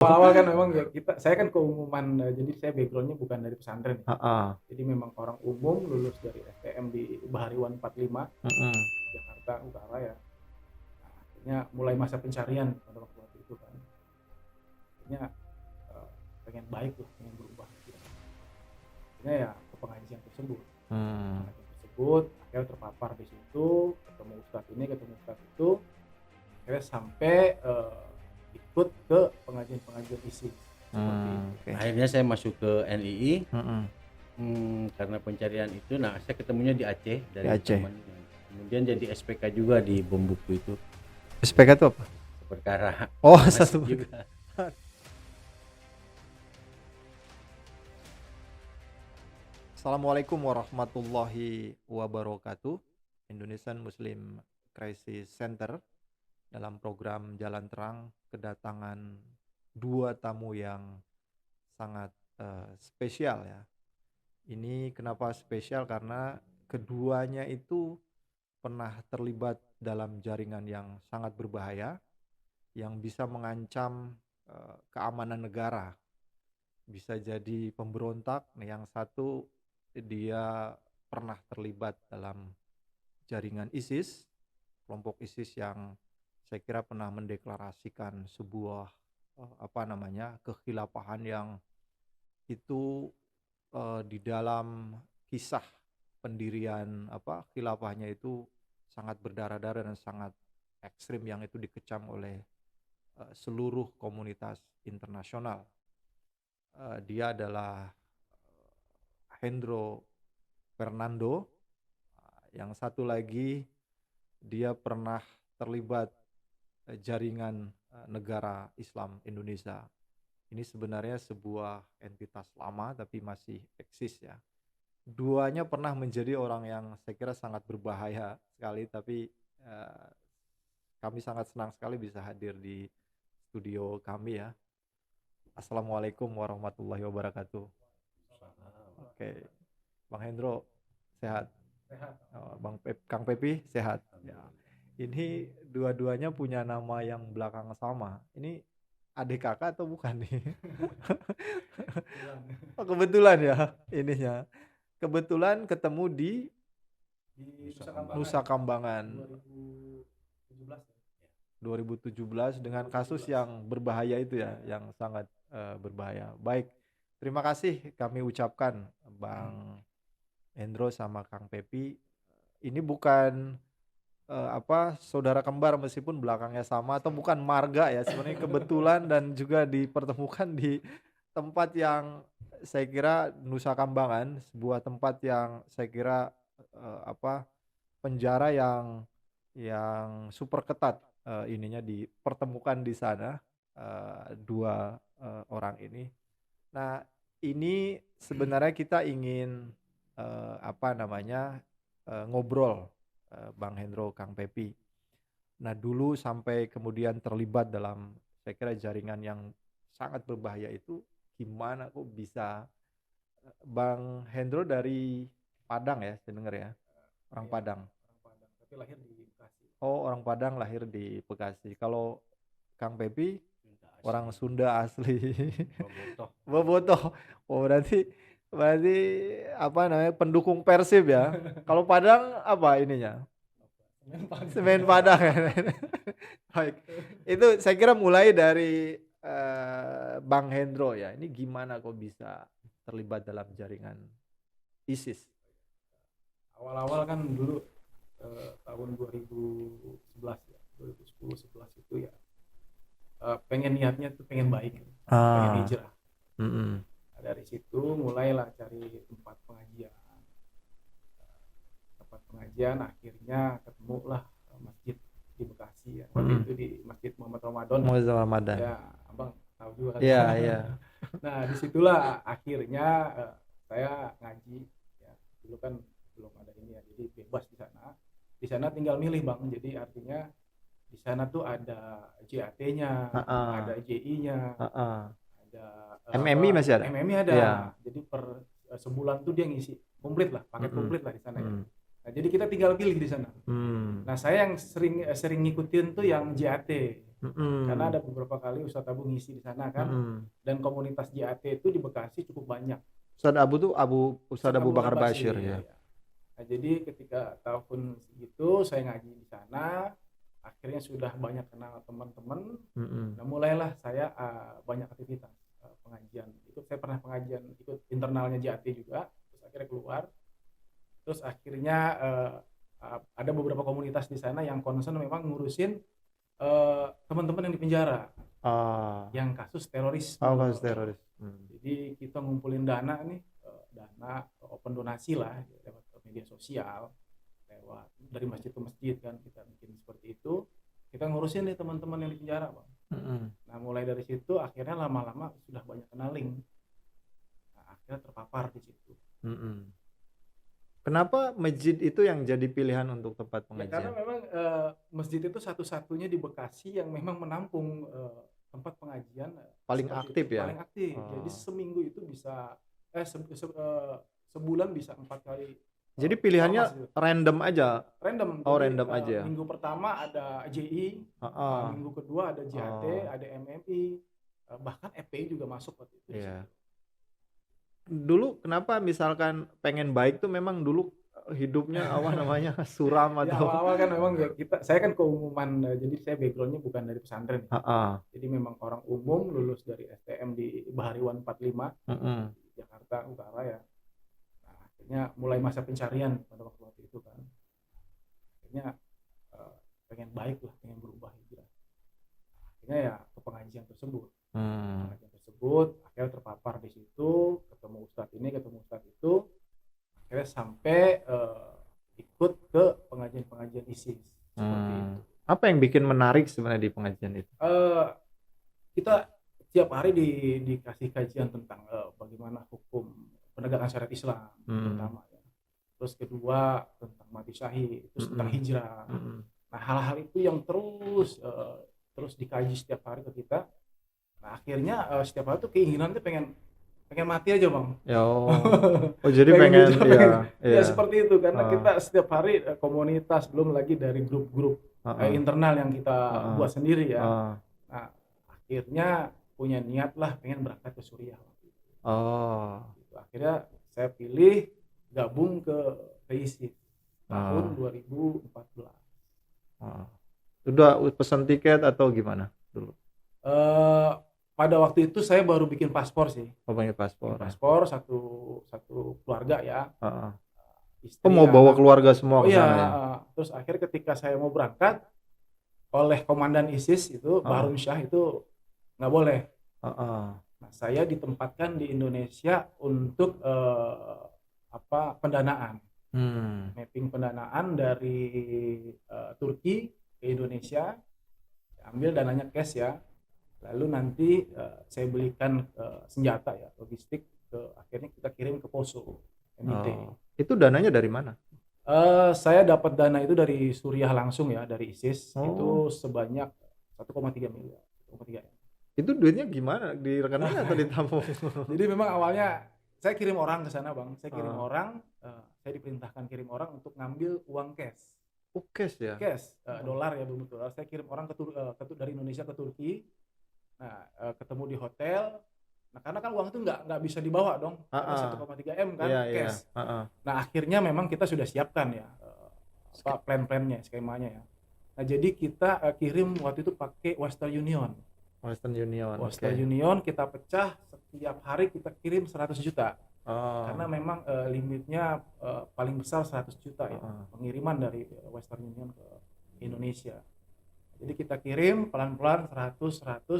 Awal kan memang ya saya kan keumuman, jadi saya backgroundnya bukan dari pesantren. Heeh. Jadi memang orang umum lulus dari STM di Bahariwan 45 Mm-mm. Jakarta Utara ya. Nah, akhirnya mulai masa pencarian pada waktu itu kan. Akhirnya eh, pengen baik lah, pengen berubah. Akhirnya ya ke pengajian tersebut. Hmm. Pengajian tersebut akhirnya terpapar di situ, ketemu ustadz ini, ketemu ustadz itu, akhirnya sampai ikut ke pengajian-pengajian ISIS seperti itu. Oke. Akhirnya saya masuk ke NII Mm-mm. karena pencarian itu. Nah, saya ketemunya di Aceh Di dari Aceh. teman. Kemudian jadi SPK juga di bom buku itu, SPK itu apa? perkara Oh, masih satu. juga. Assalamualaikum warahmatullahi wabarakatuh. Indonesian Muslim Crisis Center dalam program Jalan Terang kedatangan dua tamu yang sangat spesial ya. Ini kenapa spesial? Karena keduanya itu pernah terlibat dalam jaringan yang sangat berbahaya yang bisa mengancam keamanan negara. Bisa jadi pemberontak. Yang satu dia pernah terlibat dalam jaringan ISIS, kelompok ISIS yang saya kira pernah mendeklarasikan sebuah kekhilafahan yang itu di dalam kisah pendirian khilafahnya itu sangat berdarah-darah dan sangat ekstrim yang itu dikecam oleh seluruh komunitas internasional. Dia adalah Hendro Fernando. Yang satu lagi dia pernah terlibat jaringan negara Islam Indonesia. Ini sebenarnya sebuah entitas lama tapi masih eksis ya. Duanya pernah menjadi orang yang saya kira sangat berbahaya sekali, tapi eh, kami sangat senang sekali bisa hadir di studio kami ya. Assalamualaikum warahmatullahi wabarakatuh. Oke, Bang Hendro sehat. Sehat. Kang Pepi sehat. Ya. Ini dua-duanya punya nama yang belakang sama. Ini adik kakak atau bukan nih? Oh, kebetulan ya ininya. Kebetulan ketemu di Di Nusa Kambangan 2017 ya. 2017 dengan kasus yang berbahaya itu ya, yang sangat berbahaya. Baik, terima kasih kami ucapkan Bang Hendro sama Kang Pepi. Ini bukan saudara kembar meskipun belakangnya sama, atau bukan marga ya, sebenarnya kebetulan dan juga dipertemukan di tempat yang saya kira Nusa Kambangan, sebuah tempat yang saya kira penjara yang super ketat. Ininya dipertemukan di sana dua orang ini. Nah, ini sebenarnya kita ingin ngobrol Bang Hendro, Kang Pepi. Nah, dulu sampai kemudian terlibat dalam saya kira jaringan yang sangat berbahaya itu gimana kok bisa. Bang Hendro dari Padang ya, saya dengar ya. Orang Ya, Padang. orang Padang, tapi lahir di Bekasi. Oh, orang Padang lahir di Bekasi. Kalau Kang Pepi orang Asli. Sunda asli. Bobotoh. Bobotoh. Oh, berarti pendukung Persib ya. Kalau Padang apa ininya? Semen Padang. Semen Padang. Baik. Itu saya kira mulai dari Bang Hendro ya. Ini gimana kok bisa terlibat dalam jaringan ISIS? Awal-awal kan dulu tahun 2011 ya, 2010-11 itu ya, pengen niatnya tuh pengen baik, pengen hijrah. Mm-mm. Nah, dari situ mulailah cari tempat pengajian, akhirnya ketemulah masjid di Bekasi ya. Waktu itu di Masjid Muhammad Ramadan. Muhammad Ramadan. Ya, abang tahu juga kan. Iya, iya. Nah, disitulah akhirnya saya ngaji ya. Dulu kan belum ada ini ya, jadi bebas di sana. Di sana tinggal milih bang, jadi artinya di sana tuh ada JAT-nya, ada JI-nya, ada MMI masih ada? MMI ada. Iya. Jadi per sebulan tuh dia ngisi komplit lah, paket komplit lah di sana ya. Nah, jadi kita tinggal pilih di sana. Hmm. Nah, saya yang sering ngikutin tuh yang JAT. Mm-mm. Karena ada beberapa kali Ustadz Abu ngisi di sana kan. Mm-mm. Dan komunitas JAT itu di Bekasi cukup banyak. Ustadz Abu tuh Ustadz Abu Bakar Bashir ya. Nah, jadi ketika tahun segitu saya ngaji di sana, akhirnya sudah banyak kenal teman-teman. Mm-mm. Nah, mulailah saya banyak aktivitas pengajian. Saya pernah pengajian ikut internalnya JAT juga, terus akhirnya keluar. Terus akhirnya ada beberapa komunitas di sana yang concern memang ngurusin teman-teman yang di penjara, yang kasus teroris. Kasus teroris. Jadi kita ngumpulin dana nih, dana open donasi lah lewat media sosial, lewat dari masjid ke masjid kan kita bikin seperti itu. Kita ngurusin nih teman-teman yang di penjara, Bang. Nah, mulai dari situ akhirnya lama-lama sudah banyak kenaling. Nah, akhirnya terpapar di situ. Kenapa masjid itu yang jadi pilihan untuk tempat Ya, pengajian? karena memang masjid itu satu-satunya di Bekasi yang memang menampung tempat pengajian Paling seperti aktif itu. ya? Paling aktif. Jadi seminggu itu bisa sebulan bisa 4 kali. Jadi pilihannya ormas gitu. random aja. Random. Oh, Jadi, random aja. Minggu pertama ada JI, minggu kedua ada JAT, ada MMI, bahkan FPI juga masuk waktu itu. Iya. Dulu kenapa misalkan pengen baik tuh memang dulu hidupnya suram Ya, atau awal-awal kan memang ya saya kan keumuman, jadi saya backgroundnya bukan dari pesantren. Jadi memang orang umum lulus dari STM di Bahariwan 45 di Jakarta Utara ya. Nah, akhirnya mulai masa pencarian pada waktu itu kan. Akhirnya pengen baik lah, pengen berubah hijrah. Akhirnya ya ke pengajian tersebut. Pengajian tersebut akhirnya terpapar di situ, ketemu ustadz ini, ketemu ustadz itu, akhirnya sampai ikut ke pengajian ISIS seperti itu. Apa yang bikin menarik sebenarnya di pengajian itu? Kita tiap hari dikasih kajian tentang bagaimana hukum penegakan syariat Islam pertama ya. Terus kedua tentang mati syahid, terus tentang hijrah. Nah, hal-hal itu yang terus dikaji setiap hari ke kita. Nah, akhirnya setiap hari tuh keinginan tuh pengen mati aja, Bang. Jadi pengen ya seperti itu karena kita setiap hari komunitas, belum lagi dari grup-grup internal yang kita buat sendiri ya. Nah, akhirnya punya niat lah pengen berangkat ke Suriah. Akhirnya saya pilih gabung ke ISIS tahun 2014. Sudah pesan tiket atau gimana dulu? Pada waktu itu saya baru bikin paspor sih. Bikin paspor. Paspor satu keluarga ya. Istri, mau bawa keluarga semua ke sana ya? Terus akhirnya ketika saya mau berangkat, oleh komandan ISIS itu Bahrun Shah itu nggak boleh. Nah, saya ditempatkan di Indonesia untuk pendanaan, mapping pendanaan dari Turki ke Indonesia, ambil dananya cash ya. Lalu nanti saya belikan senjata ya, logistik, akhirnya kita kirim ke Poso, MIT. Itu dananya dari mana? Saya dapat dana itu dari Suriah langsung ya, dari ISIS. Itu sebanyak 1,3 miliar. 1,3 ya. Itu duitnya gimana? Di rekening atau ditabung? Jadi memang awalnya saya kirim orang ke sana, Bang. Saya kirim orang, saya diperintahkan kirim orang untuk ngambil uang cash. Cash ya? Cash, dolar ya, belum dolar. Saya kirim orang dari Indonesia ke Turki. Nah, ketemu di hotel. Nah, karena kan uang itu nggak bisa dibawa dong, 1,3 M kan, cash. Nah, akhirnya memang kita sudah siapkan ya plan-plannya, skemanya ya. Nah, jadi kita kirim waktu itu pakai Western Union. Union kita pecah, setiap hari kita kirim 100 juta. Karena memang limitnya paling besar 100 juta ya, pengiriman dari Western Union ke Indonesia. Jadi kita kirim pelan-pelan 100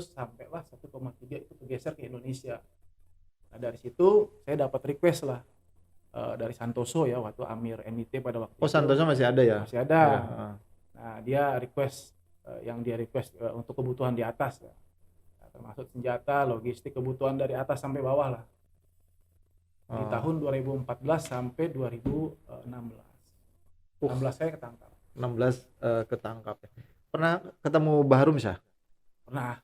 sampailah 1,3 itu bergeser ke Indonesia. Nah, dari situ saya dapat request lah dari Santoso ya, waktu Amir MIT pada waktu itu. Santoso masih ada ya? Masih ada. Ya. Nah, dia request untuk kebutuhan di atas ya. Nah, termasuk senjata, logistik, kebutuhan dari atas sampai bawah lah. Di tahun 2014 sampai 2016. 16 saya ketangkap. 16 ketangkap. Pernah ketemu Bahrum Syah? Pernah.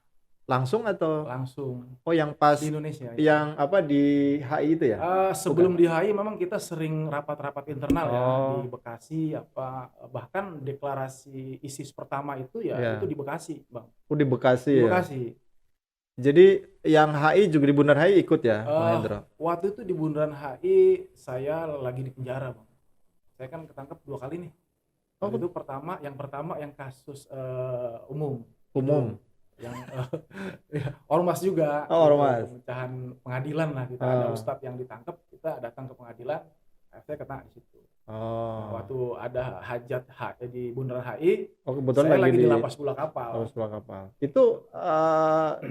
langsung atau langsung oh yang pas di Indonesia. yang apa di HI itu ya? Sebelum di HI memang kita sering rapat-rapat internal ya Oh, di Bekasi apa bahkan deklarasi ISIS pertama itu ya ya. itu di Bekasi, Bang. Di Bekasi Di ya. Bekasi. Jadi yang HI juga di Bundaran HI ikut ya, Bang Eh, Hendro? waktu itu di Bundaran HI saya lagi di penjara, Bang. Saya kan ketangkep 2 kali nih. Oh, Waktu itu yang pertama yang kasus umum. umum. Yang ya, ormas juga. Oh, gitu, ormas. pemecahan pengadilan lah kita ada ustadz yang ditangkap, kita datang ke pengadilan, saya kena di situ. Nah, Oh. waktu ada hajat di Bundaran HI, Oh, kebetulan saya lagi di di lapas bola kapal. sebuah kapal. Itu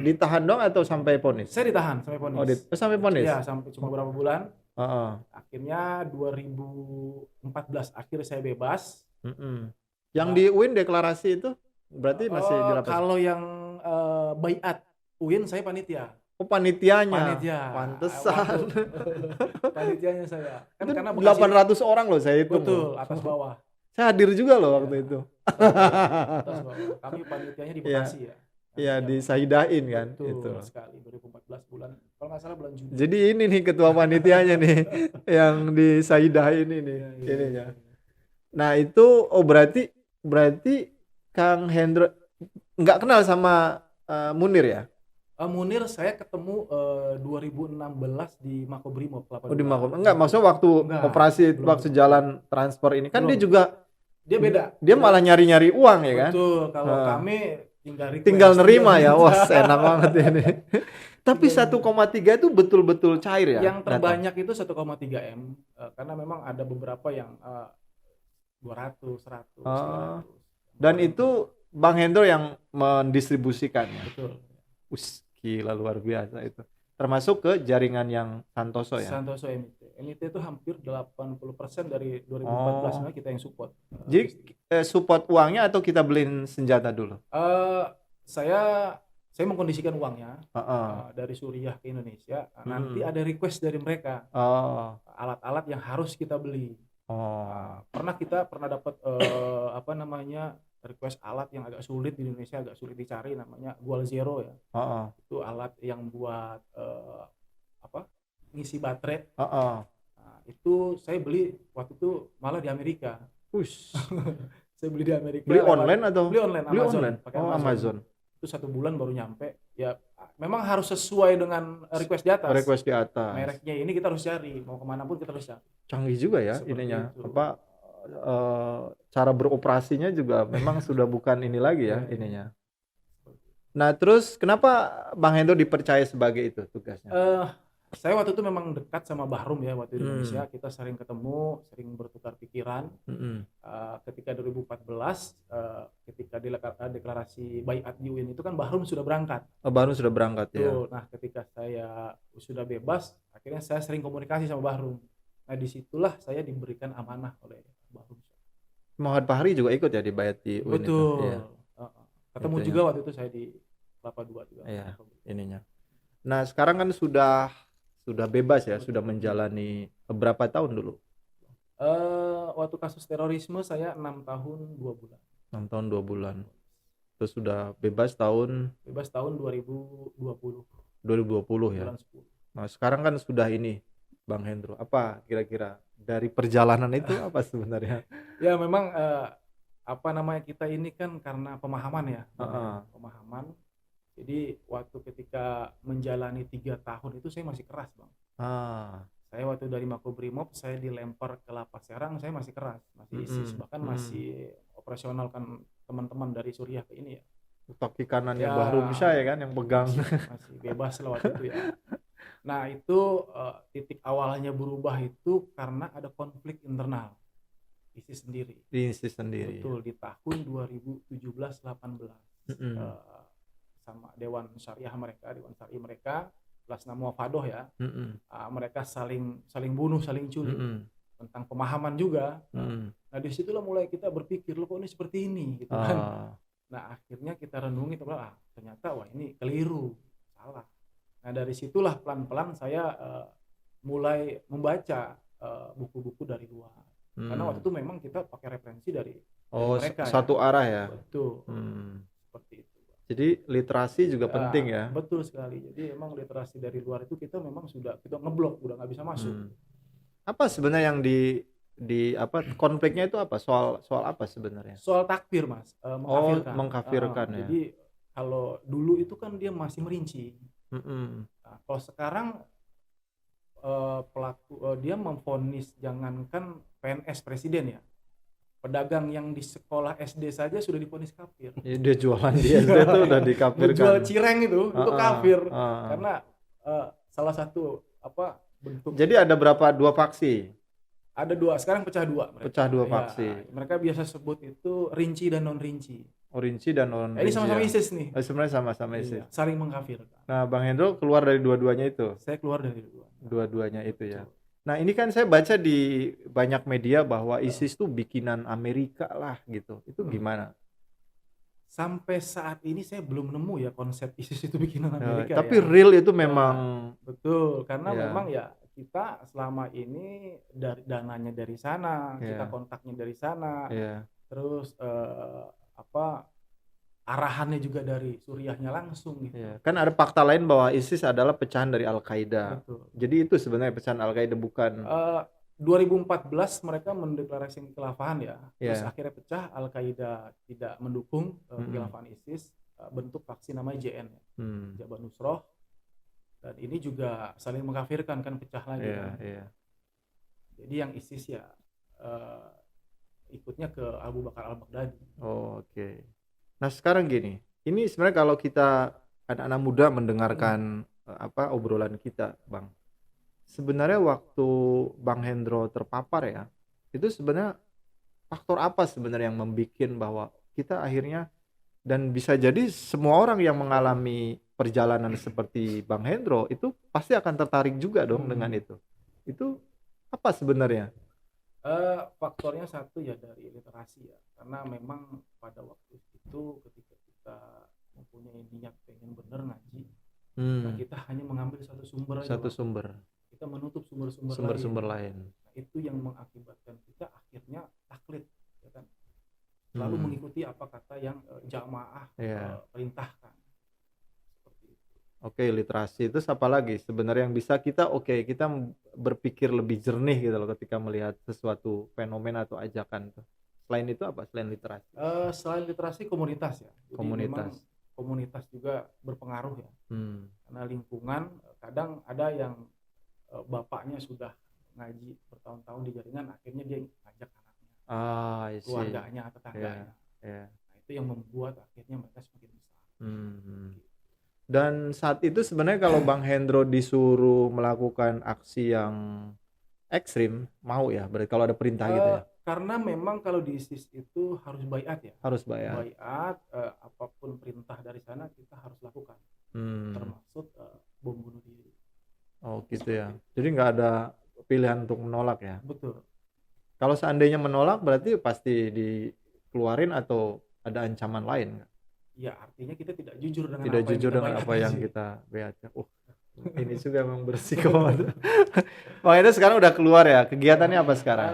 ditahan dong atau sampai vonis? Saya ditahan sampai vonis. Oh, sampai vonis. Iya, sampai cuma beberapa bulan. Heeh. Akhirnya 2014 akhir saya bebas. Yang di UIN deklarasi itu berarti masih di lapas. Kalau yang baiat UIN saya panitia. Oh, panitianya. Panitia. Pantesan. Panitianya saya. Kan Itu karena Bekasi 800 orang loh saya hitung. betul loh. atas bawah. Saya hadir juga loh waktu itu. Atas bawah. Kami panitianya di Iya. Bekasi ya. Iya, di Sahidain kan Betul itu. sekali 2014 bulan kalau nggak salah bulan Juni. Jadi ini nih ketua panitianya nih yang di Saidah ini nih Iya. ininya. Nah, itu berarti Kang Hendro nggak kenal sama Munir ya? Munir saya ketemu 2016 di Makobrimob Kelapa Oh, di Dua. Makobrimob. Enggak, maksudnya waktu Enggak, operasi belum. waktu jalan transfer ini kan dia Belum. juga Dia beda. dia malah nyari-nyari uang ya kan? Betul, kalau Nah. kami tinggal request, Tinggal nerima ya. minta. Wah, enak banget ini. Tapi 1,3 itu betul-betul cair ya? Yang datang? terbanyak itu 1,3 M karena memang ada beberapa yang 200, 100, Oh. 300. Dan itu Bang Hendro yang mendistribusikannya. Betul. Gila luar biasa itu. Termasuk ke jaringan yang Santoso ya. Santoso MIT. MIT itu hampir 80% dari 2014 Oh. kita yang support. Jadi support uangnya atau kita beliin senjata dulu? Saya mengkondisikan uangnya Heeh. dari Suriah ke Indonesia. Nanti ada request dari mereka Oh. alat-alat yang harus kita beli. Oh. Kita pernah dapat request alat yang agak sulit di Indonesia, agak sulit dicari, namanya Goal Zero ya. Heeh. Itu alat yang buat ngisi baterai. Heeh. Nah, itu saya beli waktu itu malah di Amerika. Saya beli di Amerika. Beli online atau? Beli online, Beli Amazon. online. Pakai Oh, Amazon. Itu 1 bulan baru nyampe. Ya memang harus sesuai dengan request di atas. Request di atas. Mereknya ini kita harus cari, mau kemana pun kita harus cari. Canggih juga ya Seperti ininya. itu. Cara beroperasinya juga memang sudah bukan ini lagi ya Iya. ininya. Nah, terus kenapa Bang Hendro dipercaya sebagai itu tugasnya? Saya waktu itu memang dekat sama Bahrum ya waktu di Indonesia, kita sering ketemu, sering bertukar pikiran. Ketika 2014 ketika deklarasi baiat di UIN itu kan Bahrum sudah berangkat. Oh, baru sudah berangkat ya. Tuh, nah ketika saya sudah bebas, akhirnya saya sering komunikasi sama Bahrum. Nah disitulah saya diberikan amanah oleh Bahrum. Muhammad Fahri juga ikut ya di baiat di UIN itu. Betul. Iya. Ketemu Itu juga waktu itu saya di Kelapa Dua juga. Iya. Ininya. Nah, sekarang kan sudah bebas ya, sudah menjalani berapa tahun dulu? Waktu kasus terorisme saya 6 tahun 2 bulan. 6 tahun 2 bulan. Terus sudah bebas tahun 2020 2020 ya. bulan 10. Nah, sekarang kan sudah ini Bang Hendro. Apa kira-kira dari perjalanan itu apa sebenarnya? Ya memang kita ini kan karena pemahaman ya. Pemahaman. Jadi waktu ketika menjalani 3 tahun itu saya masih keras, Bang. Saya waktu dari Makobrimob saya dilempar ke Lapas Serang, saya masih keras, masih ISIS, bahkan masih operasional kan teman-teman dari Suriah ke ini ya. Kaki kanannya Ya, Bahrum Syah ya kan yang pegang. masih bebas lah waktu itu ya. Nah itu titik awalnya berubah itu karena ada konflik internal ISIS sendiri. Di ISIS sendiri. Betul, di tahun 2017-18 sama Dewan Syariah mereka Lasna Muafadoh ya. Mereka saling bunuh, saling culik. Tentang pemahaman juga. Nah disitulah mulai kita berpikir, loh kok ini seperti ini gitu kan. Nah akhirnya kita renungi, ternyata wah ini keliru, salah. Nah dari situlah pelan-pelan saya mulai membaca buku-buku dari luar. Karena waktu itu memang kita pakai referensi dari mereka. Satu arah ya. Betul. Seperti itu. Jadi literasi juga penting ya. Betul sekali. Jadi emang literasi dari luar itu kita memang sudah kita ngeblok, udah nggak bisa masuk. Hmm. Apa sebenarnya yang di apa konfliknya itu apa? Soal apa sebenarnya? Soal takfir, Mas, Oh, mengkafirkan. mengkafirkan ya. Jadi kalau dulu itu kan dia masih merinci. Mm-mm. Nah, kalau sekarang dia memvonis jangankan PNS presiden ya, pedagang yang di sekolah SD saja sudah divonis kafir. Ya, dia jualan di SD itu udah dikafirkan. Jual cireng itu kafir Ah. karena salah satu bentuk. Jadi ada berapa? 2 faksi. Ada 2, sekarang pecah 2 mereka. Pecah 2 Ya, faksi. mereka biasa sebut itu rinci dan non rinci. Rinci dan non Ini rinci sama-sama ya. ISIS nih. Sebenarnya sama-sama ISIS. Iya, saling mengkafirkan. Nah, Bang Hendro keluar dari dua-duanya itu. Saya keluar dari Dua-duanya itu ya. Nah, ini kan saya baca di banyak media bahwa ISIS tuh bikinan Amerika lah gitu. Itu gimana? Sampai saat ini saya belum nemu ya konsep ISIS itu bikinan Amerika. Tapi real itu memang betul, karena ya. memang ya kita selama ini dari dananya dari sana, kita kontaknya dari sana. Terus arahannya juga dari Suriahnya langsung gitu. Kan ada fakta lain bahwa ISIS adalah pecahan dari Al-Qaeda. Betul. Jadi itu sebenarnya pecahan Al-Qaeda bukan 2014 mereka mendeklarasikan kekhilafahan ya. Terus Yeah. akhirnya pecah, Al-Qaeda tidak mendukung kekhilafahan ISIS, bentuk faksi namanya JN ya. Jabhat Nusroh. Dan ini juga saling mengkafirkan kan, pecah lagi kan. Jadi yang ISIS ya ikutnya ke Abu Bakar al-Baghdadi. Oke. Nah sekarang gini, ini sebenarnya kalau kita anak-anak muda mendengarkan obrolan kita, Bang, sebenarnya waktu Bang Hendro terpapar ya, itu sebenarnya faktor apa sebenarnya yang membuat bahwa kita akhirnya, dan bisa jadi semua orang yang mengalami perjalanan seperti Bang Hendro itu pasti akan tertarik juga dong dengan itu. Itu apa sebenarnya? Faktornya satu ya dari literasi ya, karena memang pada waktu itu ketika kita mempunyai niat pengen bener ngaji, nah kita hanya mengambil satu sumber aja, kita menutup sumber-sumber lain. Nah, itu yang mengakibatkan kita akhirnya taklid, ya kan? Lalu mengikuti apa kata yang jamaah perintahkan. Oke, literasi itu apa lagi sebenarnya yang bisa kita kita berpikir lebih jernih gitu loh ketika melihat sesuatu fenomena atau ajakan tuh. Selain itu apa? Selain literasi? Selain literasi, komunitas ya. Jadi komunitas. Memang komunitas juga berpengaruh ya. Karena lingkungan kadang ada yang bapaknya sudah ngaji bertahun-tahun di jaringan, akhirnya dia ngajak anaknya, keluarganya, tetangganya. Nah, itu yang membuat akhirnya mereka semakin besar. Dan saat itu sebenarnya kalau Bang Hendro disuruh melakukan aksi yang ekstrim, mau ya? Berarti kalau ada perintah gitu ya? Karena memang kalau di ISIS itu harus baiat ya. Harus baiat. Apapun perintah dari sana kita harus lakukan. Termasuk bom bunuh diri. Oh gitu ya. Jadi nggak ada pilihan untuk menolak ya? Betul. Kalau seandainya menolak berarti pasti dikeluarin atau ada ancaman lain nggak? Ya artinya kita tidak jujur dengan apa yang kita baiatkan. Ini juga memang bersiko. Makanya sekarang udah keluar ya. Kegiatannya apa sekarang?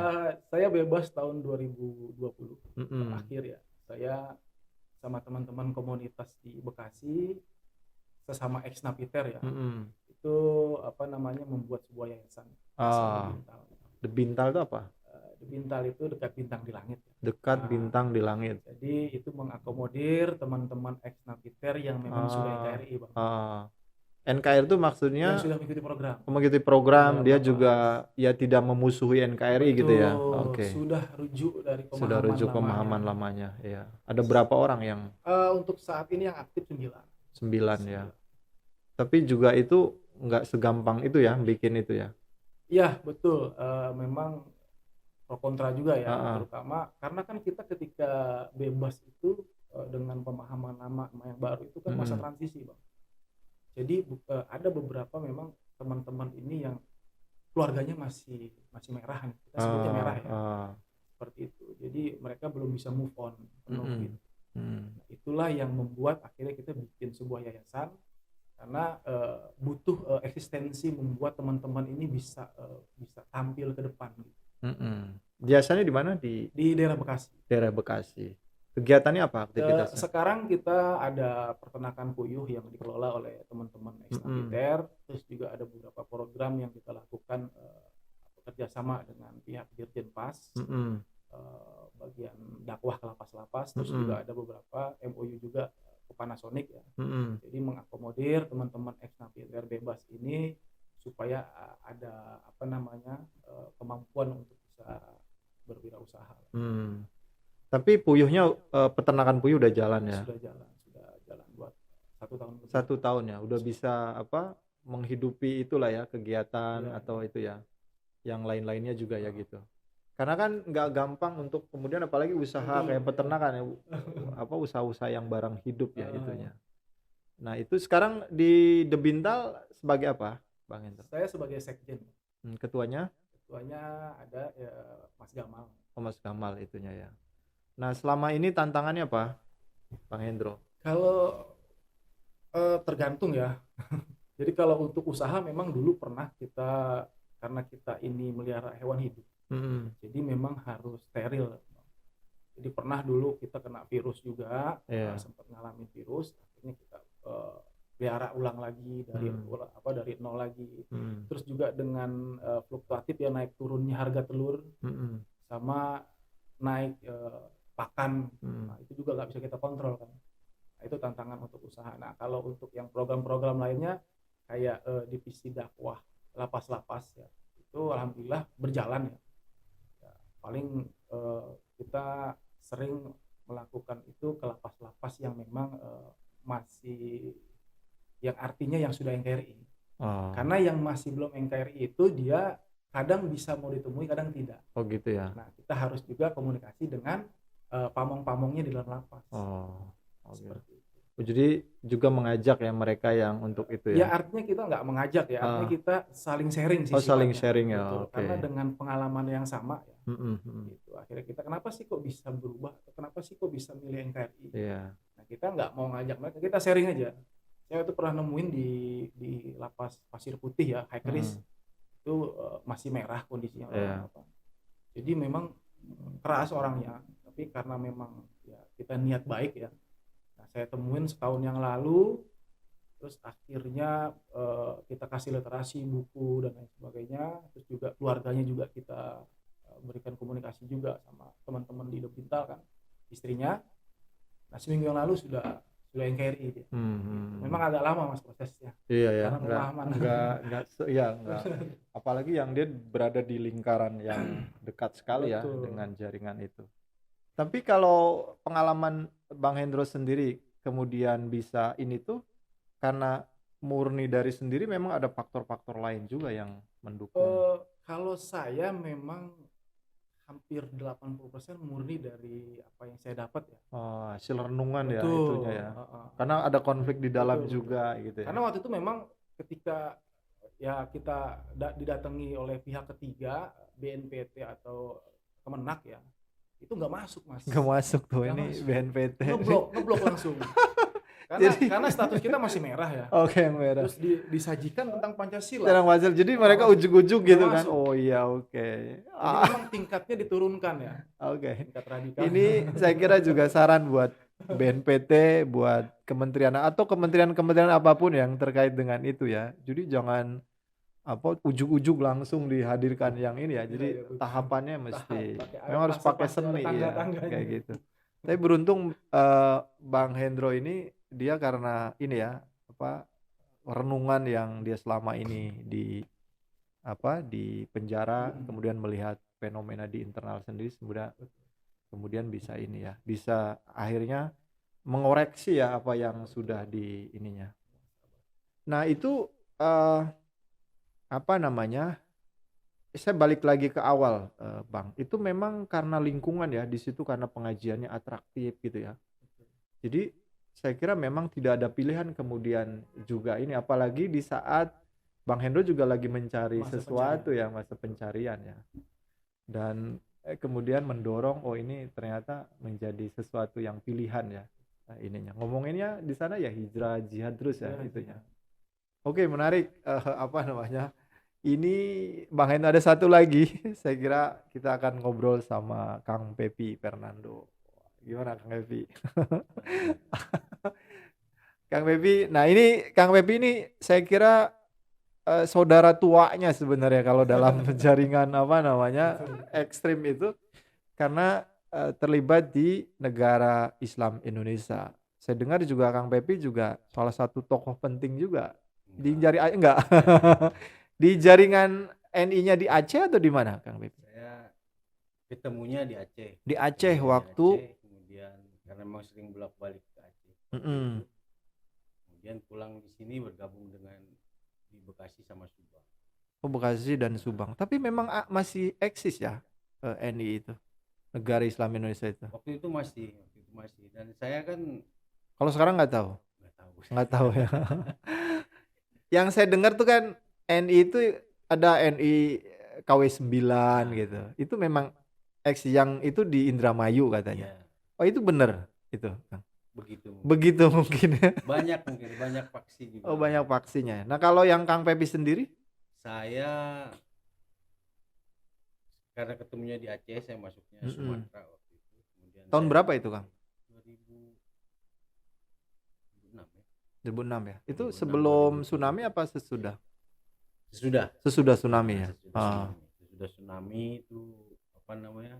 Saya bebas tahun 2020 akhir ya. Saya sama teman-teman komunitas di Bekasi, sesama ex Napiter ya. Itu membuat sebuah yayasan. The Bintal itu apa? The Bintal itu dekat bintang di langit. Dekat bintang di langit. Jadi itu mengakomodir teman-teman ex Napiter yang memang sudah NKRI, Bang. NKRI itu maksudnya yang sudah mengikuti program, dia juga ya tidak memusuhi NKRI. Betul, gitu ya. Oke. Sudah rujuk pemahaman lamanya. Ya. Ada berapa orang yang untuk saat ini yang aktif 9 ya. Tapi juga itu nggak segampang itu ya bikin itu ya. Iya, betul. Memang pro kontra juga ya, terutama karena kan kita ketika bebas itu dengan pemahaman lama yang baru itu kan masa transisi, Bang. Jadi ada beberapa memang teman-teman ini yang keluarganya masih merah, kita sebutnya merah ya, seperti itu. Jadi mereka belum bisa move on penuh gitu. Nah, itulah yang membuat akhirnya kita bikin sebuah yayasan, karena butuh eksistensi membuat teman-teman ini bisa tampil ke depan gitu. Biasanya di mana? Di daerah Bekasi. Daerah Bekasi. Kegiatannya apa aktivitasnya? Sekarang kita ada peternakan puyuh yang dikelola oleh teman-teman ex-napiter, terus juga ada beberapa program yang kita lakukan bekerja sama dengan pihak Dirjen Pas, bagian dakwah ke lapas-lapas, terus juga ada beberapa MOU juga ke Panasonic ya. Jadi mengakomodir teman-teman ex-napiter bebas ini supaya ada kemampuan untuk bisa berwirausaha. Tapi puyuhnya peternakan puyuh udah jalan ya? Sudah jalan buat 1 tahun. 1 tahun ya, udah bisa menghidupi itulah ya kegiatan atau itu ya, yang lain-lainnya juga ya gitu. Karena kan nggak gampang untuk kemudian apalagi usaha kayak peternakan ya, usaha-usaha yang barang hidup ya itunya. Nah itu sekarang di The Bintal sebagai apa, Bang Hendro? Saya sebagai sekjen. Ketuanya? Ketuanya ada ya, Mas Gamal. Mas Gamal itunya ya. Nah selama ini tantangannya apa, Bang Hendro? Kalau tergantung ya. Jadi kalau untuk usaha memang dulu pernah kita, karena kita ini melihara hewan hidup, jadi memang harus steril. Jadi pernah dulu kita kena virus juga, sempat ngalamin virus, akhirnya kita pelihara ulang lagi dari nol lagi. Terus juga dengan fluktuatif ya, naik turunnya harga telur, sama naik pakan, nah, itu juga nggak bisa kita kontrol kan. Nah, itu tantangan untuk usaha. Nah kalau untuk yang program-program lainnya kayak divisi dakwah lapas-lapas ya, itu alhamdulillah berjalan ya. Paling kita sering melakukan itu ke lapas-lapas yang memang masih, yang artinya yang sudah NKRI. Karena yang masih belum NKRI itu dia kadang bisa mau ditemui, kadang tidak. Oh gitu ya. Nah kita harus juga komunikasi dengan pamong-pamongnya di dalam lapas. Seperti itu. Jadi juga mengajak ya mereka yang untuk itu ya. Ya artinya kita nggak mengajak ya, artinya kita saling sharing sih. Saling sharing ya. Karena dengan pengalaman yang sama ya. Gitu. Akhirnya kita kenapa sih kok bisa berubah? Kenapa sih kok bisa milih NKRI? Nah kita nggak mau ngajak mereka, kita sharing aja. Saya itu pernah nemuin di lapas Pasir Putih ya, High Kris, itu masih merah kondisinya. Jadi memang keras orangnya, tapi karena memang ya kita niat baik ya. Nah, saya temuin setahun yang lalu, terus akhirnya kita kasih literasi buku dan lain sebagainya, terus juga keluarganya juga kita berikan komunikasi juga sama teman-teman di The Bintal kan, istrinya. Nah seminggu yang lalu sudah NKRI dia. Memang agak lama mas prosesnya. Iya ya. Enggak. Apalagi yang dia berada di lingkaran yang dekat sekali ya dengan jaringan itu. Tapi kalau pengalaman Bang Hendro sendiri kemudian bisa ini tuh karena murni dari sendiri, memang ada faktor-faktor lain juga yang mendukung. Kalau saya memang hampir 80% murni dari apa yang saya dapat ya. Hasil renungan ya itunya ya. Karena ada konflik di dalam juga gitu ya. Karena waktu itu memang ketika ya kita didatangi oleh pihak ketiga, BNPT atau Kemenak ya, itu nggak masuk mas. Nggak masuk tuh, ini masuk. BNPT. Ngeblok langsung. Karena status kita masih merah ya. Oke, merah. Terus disajikan tentang Pancasila. Jadi mereka ujug-ujug gitu kan. Oh iya, oke. Jadi memang tingkatnya diturunkan ya. Oke. Tingkat radikal. Ini saya kira juga saran buat BNPT, buat kementerian atau kementerian apapun yang terkait dengan itu ya. Jadi jangan ujug-ujug langsung dihadirkan yang ini ya. Jadi tahapannya mesti memang harus pakai seni ya, kayak gitu. Tapi beruntung Bang Hendro ini dia karena ini ya renungan yang dia selama ini di penjara, kemudian melihat fenomena di internal sendiri, kemudian bisa ini ya, bisa akhirnya mengoreksi ya apa yang sudah di ininya. Nah itu saya balik lagi ke awal Bang, itu memang karena lingkungan ya di situ, karena pengajiannya atraktif gitu ya. Jadi saya kira memang tidak ada pilihan kemudian juga ini, apalagi di saat Bang Hendro juga lagi mencari sesuatu ya, masa pencarian ya. Dan kemudian mendorong ini ternyata menjadi sesuatu yang pilihan ya. Nah, ininya ngomonginnya di sana ya hijrah jihad terus ya itunya. Oke, menarik. Ini Bang Hendro ada satu lagi. Saya kira kita akan ngobrol sama Kang Pepi Fernando. Gimana Kang Pepi? Kang Pepi, nah ini Kang Pepi ini saya kira saudara tuanya sebenarnya kalau dalam jaringan apa namanya ekstrim itu, karena terlibat di negara Islam Indonesia. Saya dengar juga Kang Pepi juga salah satu tokoh penting juga di enggak di jaringan NI-nya di Aceh atau di mana Kang Pepi? Saya ketemunya di Aceh. Di Aceh Di waktu Aceh, kemudian karena memang sering bolak-balik ke Aceh. Mm-mm. Kemudian pulang di sini bergabung dengan di Bekasi sama Subang. Oh, Bekasi dan Subang. Tapi memang masih eksis ya NI itu, Negara Islam Indonesia itu. Waktu itu masih. Dan saya kan Kalau sekarang nggak tahu, nggak tahu. nggak tahu ya. Yang saya dengar tuh kan NI itu ada NI KW9 gitu. Itu memang eksis, yang itu di Indramayu katanya. Iya, Oh, itu bener itu, Kang. begitu. Begitu mungkin ya. Banyak faksi juga. Oh, banyak faksinya. Nah, kalau yang Kang Pepi sendiri? Saya karena ketemunya di Aceh, saya masuknya Sumatera waktu itu. Kemudian Tahun saya- berapa itu, Kang? 2006 ya. 2006 ya. Itu 2006, sebelum 2007. tsunami apa sesudah? Sesudah Tsunami ya. Sesudah tsunami itu apa namanya?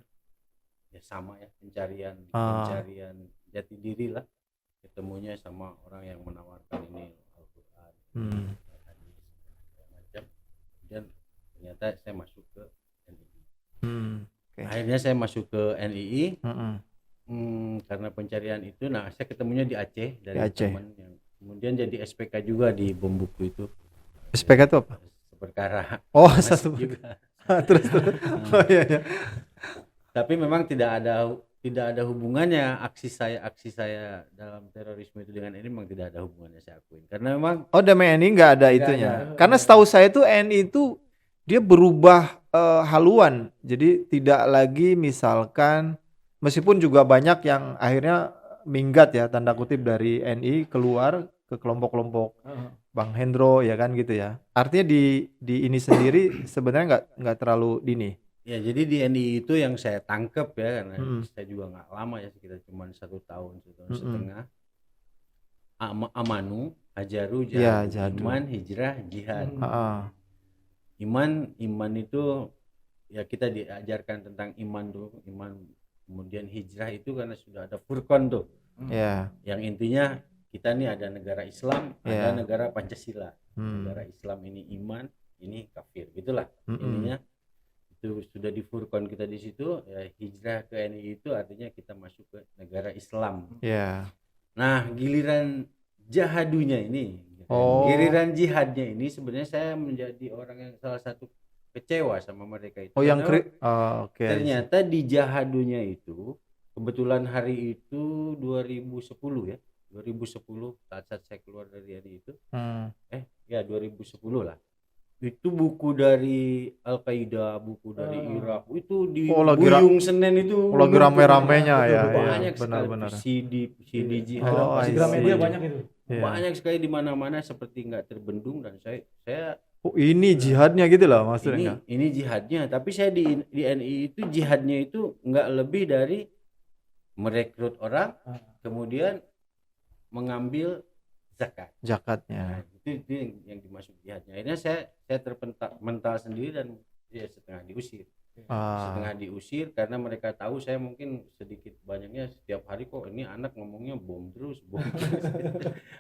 Ya sama ya, pencarian jati diri lah. Ketemunya sama orang yang menawarkan ini Al-Qur'an, hadis, segala macam. Kemudian ternyata saya masuk ke NII. Oke. Akhirnya saya masuk ke NII Mm-mm. karena pencarian itu. Nah, saya ketemunya di Aceh dari Di Aceh. teman yang kemudian jadi SPK juga di bom buku itu. SPK itu apa? Seperkara. Oh, Masih satu. juga. terus. Oh iya ya. Tapi memang tidak ada hubungannya aksi saya dalam terorisme itu dengan ini, memang tidak ada hubungannya, saya akuin. Karena memang Oh, damai NI nggak ada Nggak itunya. ada. Karena setahu saya tuh NI itu dia berubah haluan. Jadi tidak lagi misalkan, meskipun juga banyak yang akhirnya minggat ya tanda kutip dari NI keluar ke kelompok-kelompok Bang Hendro ya kan gitu ya. Artinya di ini sendiri sebenarnya nggak terlalu dini. ya, jadi di NII itu yang saya tangkap ya, karena Mm-mm. saya juga nggak lama ya, sekitar cuma 1 tahun Mm-mm. setengah. Amanu, Hajaru, Ya, Jihadu, jihadu. Iman, Hijrah, Jihad. Iman itu ya kita diajarkan tentang iman tuh, kemudian hijrah itu karena sudah ada Furqan tuh, Ya. yang intinya kita nih ada negara Islam, Ya. ada negara Pancasila. Hmm. Negara Islam ini iman, ini kafir, gitulah Mm-mm. intinya. Itu sudah di Furqan kita di situ. Ya, hijrah ke NII itu artinya kita masuk ke negara Islam. Ya. Nah, giliran jahadunya ini, Oh. giliran jihadnya ini, sebenarnya saya menjadi orang yang salah satu kecewa sama mereka itu. Oh, yang Karena oke. ternyata di jahadunya itu, kebetulan hari itu 2010 ya, 2010 saat saya keluar dari NII itu, 2010 lah. Itu buku dari Al-Qaeda, buku dari Irak, itu di lagi Buyung Senen itu lagi rame-ramenya ya, banyak iya, sekali benar-benar. CD jihad. Oh, Masih I Gramedia see. banyak itu. Iya. Banyak sekali di mana-mana, seperti nggak terbendung. Dan saya Oh, ini jihadnya gitu loh maksudnya. ini jihadnya, tapi saya di NII itu jihadnya itu nggak lebih dari merekrut orang, kemudian mengambil zakat. Zakatnya. Nah, itu yang dimaksud jihadnya. Akhirnya saya mental sendiri dan ya setengah diusir. Setengah diusir karena mereka tahu saya mungkin sedikit banyaknya setiap hari kok ini anak ngomongnya bom terus.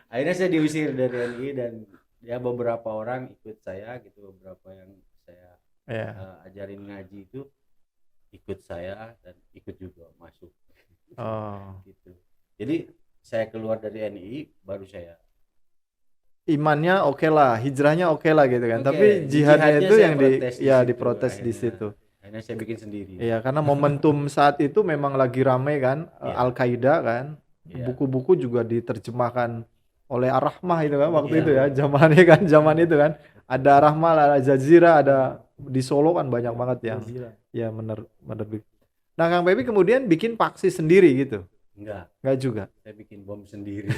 Akhirnya saya diusir dari NII, dan ya beberapa orang ikut saya gitu, beberapa yang saya ajarin ngaji itu ikut saya dan ikut juga masuk. Gitu. Jadi saya keluar dari NII baru saya imannya oke lah, hijrahnya oke lah gitu kan. Oke, Tapi jihadnya itu saya yang protes di situ, diprotes di akhirnya. situ. Akhirnya saya bikin sendiri. Iya, karena momentum saat itu memang lagi rame kan, Iya. Al-Qaeda kan. Iya. Buku-buku juga diterjemahkan oleh Ar-Rahmah itu kan waktu Iya. itu ya, zaman itu kan. Ada Ar-Rahmah, ada Al-Jazeera, ada di Solo kan banyak banget yang ya menerbit. Nah, Kang Pepi kemudian bikin faksi sendiri gitu. Enggak juga. Saya bikin bom sendiri.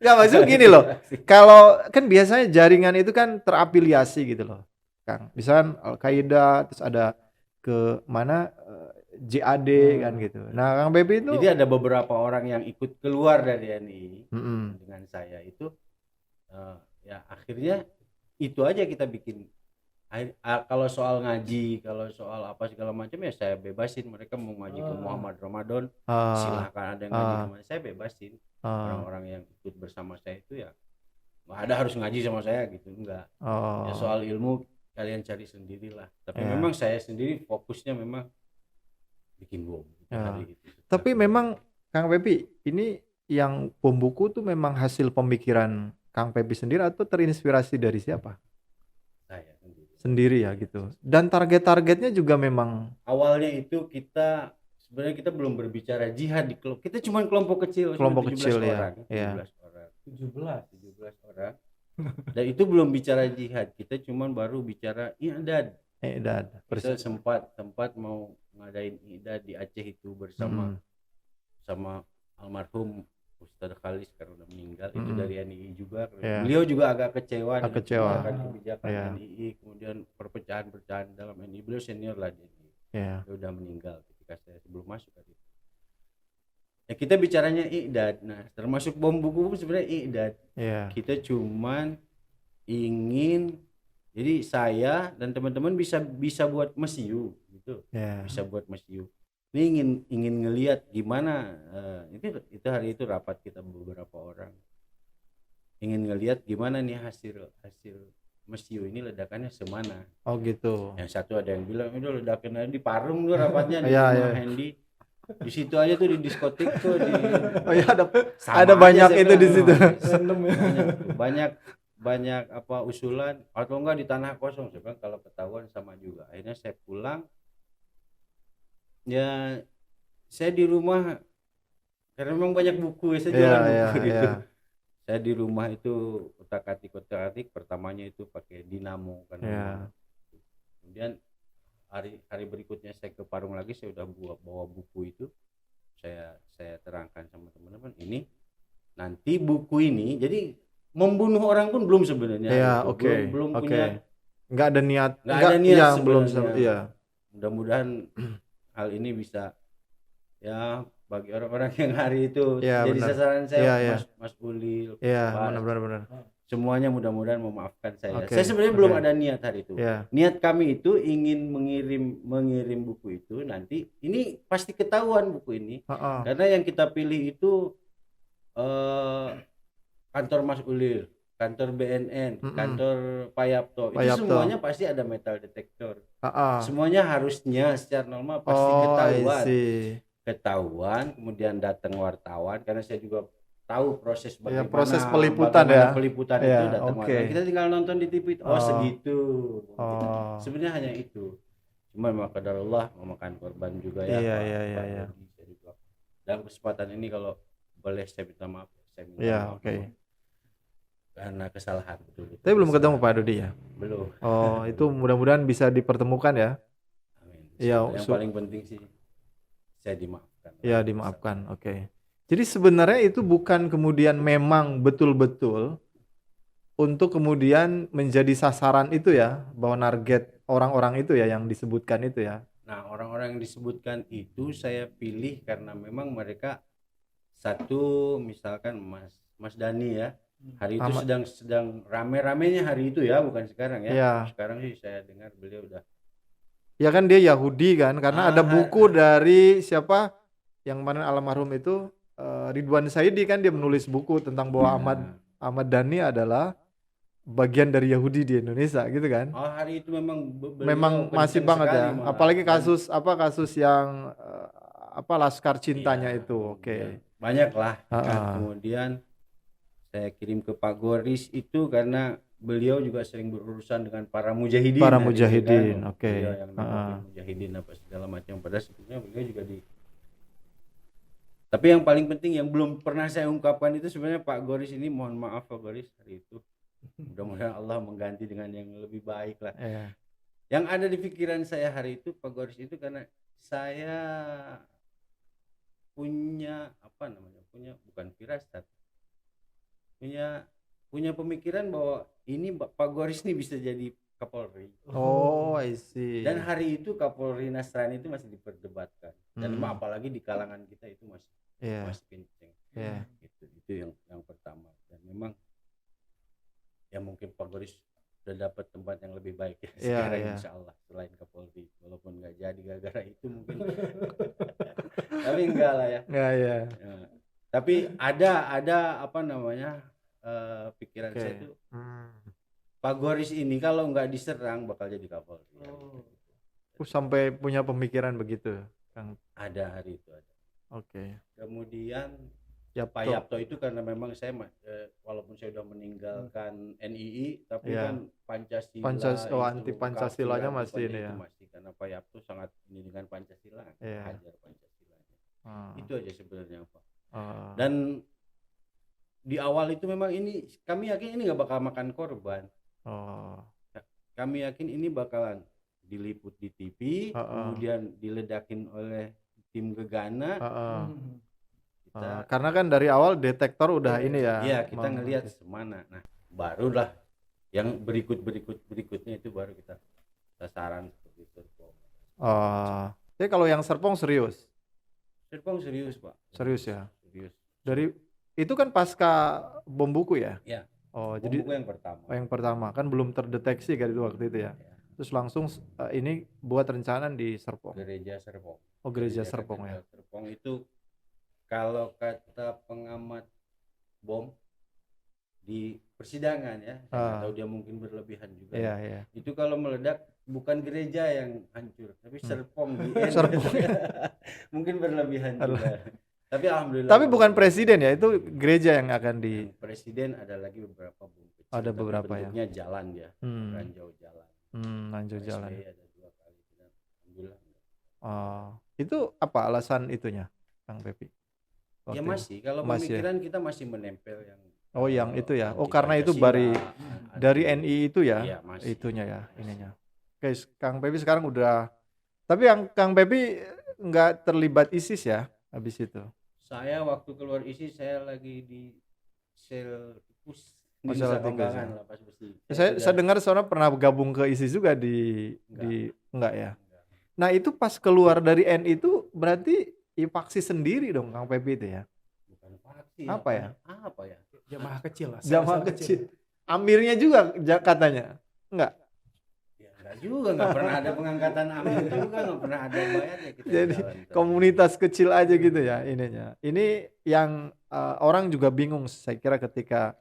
Enggak, maksud gini loh. Kalau kan biasanya jaringan itu kan terafiliasi gitu loh, Kang. Misalkan Al-Qaeda, terus ada ke mana JAD kan gitu. Nah, Kang Pepi itu Jadi ada beberapa orang yang ikut keluar dari NI dengan saya itu, ya akhirnya itu aja kita bikin. Kalau soal ngaji, kalau soal apa segala macam ya saya bebasin, mereka mau ngaji ke Muhammad Ramadan silahkan, ada yang ngaji sama saya bebasin. Orang-orang yang ikut bersama saya itu ya nggak ada harus ngaji sama saya gitu, enggak. Ya soal ilmu kalian cari sendirilah, tapi memang saya sendiri fokusnya memang bikin bom gitu hari itu. Tapi memang Kang Pepi ini yang bom buku tuh memang hasil pemikiran Kang Pepi sendiri atau terinspirasi dari siapa? Saya Sendiri ya gitu. Dan target-targetnya juga memang awalnya itu kita sebenarnya kita belum berbicara jihad di kelompok. Kita cuma kelompok kecil, kelompok 17 kecil orang, ya. 17 orang. 17 orang. Dan itu belum bicara jihad. Kita cuma baru bicara i'dad. Kita sempat mau ngadain i'dad di Aceh itu bersama sama almarhum Ustadz Khalis karena udah meninggal, itu dari NII juga. Beliau juga agak kecewa dengan kebijakan NII, kemudian perpecahan dalam NII. Beliau senior lah di NII. Beliau udah meninggal ketika saya sebelum masuk tadi. Ya kita bicaranya i'dad. Nah, termasuk bom buku sebenarnya i'dad. Kita cuman ingin, jadi saya dan teman-teman bisa buat mesyu gitu. Bisa buat mesyu. Ini ingin ngelihat gimana itu hari itu rapat kita beberapa orang, ingin ngelihat gimana nih hasil mesyu ini ledakannya semana. Oh gitu. Yang satu ada yang bilang udah ledakan aja di Parung tuh rapatnya di rumah Hendy, di situ aja tuh di diskotik tuh di ada banyak itu di situ. banyak apa usulan atau enggak di tanah kosong. Saya bilang kalau ketahuan sama juga. Akhirnya saya pulang. Ya saya di rumah karena memang banyak buku ya, saya jualan buku gitu. Saya di rumah itu otak-atik pertamanya itu pakai dinamo kan. Kemudian hari berikutnya saya ke Parung lagi, saya udah bawa buku itu, saya terangkan sama teman-teman, ini nanti buku ini jadi membunuh orang pun belum sebenarnya. Belum punya, nggak ada niat yang belum mudah-mudahan hal ini bisa ya bagi orang-orang yang hari itu jadi sasaran saya, Mas Ulil, benar. semuanya mudah-mudahan memaafkan saya. Saya sebenarnya belum ada niat hari itu. Niat kami itu ingin mengirim buku itu, nanti ini pasti ketahuan buku ini. Karena yang kita pilih itu kantor Mas Ulil, kantor BNN, kantor Pak Yapto, itu semuanya pasti ada metal detektor. Semuanya harusnya secara normal pasti ketahuan, kemudian datang wartawan, karena saya juga tahu proses bagaimana proses peliputan itu, datang wartawan. Kita tinggal nonton di TV, segitu. Sebenarnya hanya itu. Cuma memang qadarullah memakan korban juga ya. Dalam kesempatan ini kalau boleh saya minta maaf, karena kesalahan betul. Tapi belum ketemu Pak Dodi ya? Belum. Itu mudah-mudahan bisa dipertemukan ya. Amin. Yang paling penting sih saya dimaafkan. Ya dimaafkan. Jadi sebenarnya itu bukan kemudian memang betul-betul untuk kemudian menjadi sasaran itu ya, bahwa target orang-orang itu ya yang disebutkan itu ya. Nah, orang-orang yang disebutkan itu saya pilih karena memang mereka satu, misalkan Mas Dani ya. Hari itu sedang rame-ramenya hari itu ya, bukan sekarang ya. Sekarang sih saya dengar beliau udah. Ya kan dia Yahudi kan, karena ada buku dari siapa yang mana almarhum itu Ridwan Saidi kan, dia menulis buku tentang bahwa Ahmad Dhani adalah bagian dari Yahudi di Indonesia gitu kan. Hari itu memang masih banget ya. Apalagi kasus yang Laskar Cintanya itu. Banyak lah. Kemudian saya kirim ke Pak Goris itu karena beliau juga sering berurusan dengan para mujahidin. Yang mujahidin apa segala macam. Padahal sebetulnya beliau juga Tapi yang paling penting yang belum pernah saya ungkapkan itu sebenarnya Pak Goris ini, mohon maaf Pak Goris hari itu. Mudah-mudahan Allah mengganti dengan yang lebih baik lah. Yang ada di pikiran saya hari itu Pak Goris itu karena saya punya bukan firasat. Punya pemikiran bahwa ini Pak Goris ini bisa jadi Kapolri. Oh, I see. Dan hari itu Kapolri Nasrani itu masih diperdebatkan. Dan Hmm. apalagi di kalangan kita itu masih Iya. kenceng. Iya. Itu yang pertama. Dan memang ya mungkin Pak Goris udah dapat tempat yang lebih baik ya Iya, sekarang iya. insya Allah selain Kapolri, walaupun nggak jadi gara-gara itu mungkin. Tapi enggak lah ya. Nggak, ya. Ya. Tapi ada apa namanya pikiran Oke. saya tuh Hmm. Pak Goris ini kalau nggak diserang bakal jadi Kapolri. Sampai punya pemikiran begitu, Kang. Ada hari itu ada. Oke. Kemudian Yapto. Pak Yapto itu karena memang saya walaupun saya sudah meninggalkan NII tapi Iya. kan Pancasila Oh, itu, anti Pancasilanya kafiran masih ini itu ya. masih karena Pak Yapto sangat ini dengan Pancasila, Iya. hajar Pancasilanya. Ah. Itu aja sebenarnya Pak. Ah. Dan di awal itu memang ini kami yakin ini nggak bakal makan korban. Oh. Kami yakin ini bakalan diliput di TV, kemudian diledakin oleh tim Gegana. Karena kan dari awal detektor udah ini ya. Iya, kita ngelihat semana. Nah, barulah yang berikutnya itu baru kita sasaran seperti Serpong. Jadi kalau yang Serpong serius? Serpong serius, Pak. Serius ya. Serius. Dari itu kan pasca bom buku ya? Iya. Oh, Bom jadi buku yang pertama. yang pertama kan belum terdeteksi kan itu waktu itu ya. Terus langsung ini buat rencana di Serpong. Gereja Serpong. Oh, gereja Serpong ya. Serpong itu kalau kata pengamat bom di persidangan ya, saya nggak tahu dia mungkin berlebihan juga. Iya, iya. Itu kalau meledak bukan gereja yang hancur, tapi Serpong di end. Serpong. Mungkin berlebihan juga. Tapi alhamdulillah. Tapi bukan presiden ya, itu gereja yang akan di. Presiden ada lagi beberapa bom kecil. Ada beberapa ya. Bentuknya jalan ya, ranjau jalan. Ranjau jalan. Ada 2 kali. Alhamdulillah. Itu apa alasan itunya, Kang Pepi? Ya masih, kalau pemikiran kita masih menempel yang yang itu ya. Oh, karena itu dari NI itu ya, iya, itunya ya, ininya. Oke, Kang Pepi sekarang udah. Tapi yang Kang Pepi nggak terlibat ISIS ya, habis itu. Saya waktu keluar ISIS saya lagi di sel tikus di Sel Nusa tikus Kambangan, ya. Lapas Besi. Saya dengar soalnya pernah gabung ke ISIS juga enggak ya. Nah, itu pas keluar dari NI itu berarti faksi sendiri dong Kang Pepi itu ya. Bukan faksi. Apa ya? Apa ya? Jamaah kecil lah. Jamaah kecil. Amirnya juga katanya. Enggak. Ya enggak juga, enggak pernah ada pengangkatan amir juga, enggak pernah ada bayarnya kita. Jadi komunitas kecil aja gitu ya ininya. Ini yang orang juga bingung saya kira ketika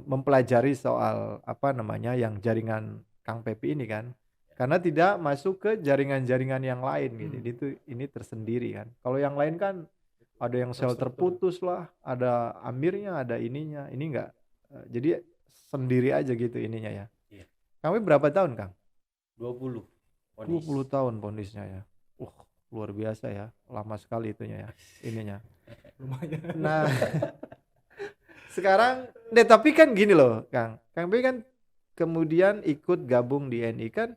mempelajari soal apa namanya yang jaringan Kang Pepi ini kan. Karena tidak masuk ke jaringan-jaringan yang lain gitu. Ini tersendiri kan. Kalau yang lain kan ada yang sel terputus lah, ada amirnya, ada ininya. Ini enggak. Jadi sendiri aja gitu ininya ya. Iya. Kamu berapa tahun, Kang? 20. 20 tahun vonisnya ya. Luar biasa ya. Lama sekali itunya ya. Ininya. Lumayan. Nah, sekarang tapi kan gini loh, Kang. Kang Pepi kan kemudian ikut gabung di NI kan